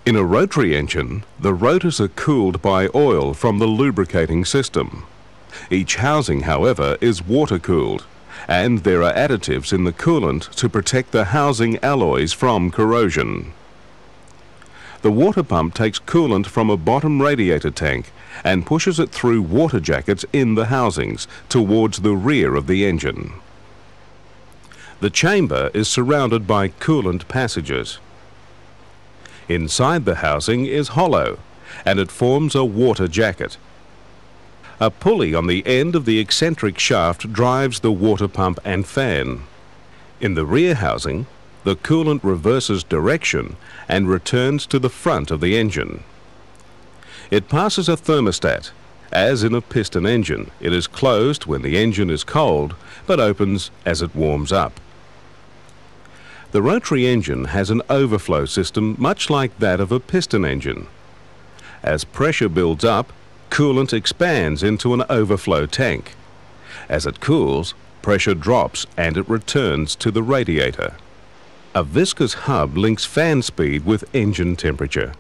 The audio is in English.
In a rotary engine, the rotors are cooled by oil from the lubricating system. Each housing, however, is water-cooled, and there are additives in the coolant to protect the housing alloys from corrosion. The water pump takes coolant from a bottom radiator tank and pushes it through water jackets in the housings towards the rear of the engine. The chamber is surrounded by coolant passages. Inside the housing is hollow, and it forms a water jacket. A pulley on the end of the eccentric shaft drives the water pump and fan. In the rear housing, the coolant reverses direction and returns to the front of the engine. It passes a thermostat. As in a piston engine, it is closed when the engine is cold, but opens as it warms up. The rotary engine has an overflow system much like that of a piston engine. As pressure builds up, coolant expands into an overflow tank. As it cools, pressure drops and it returns to the radiator. A viscous hub links fan speed with engine temperature.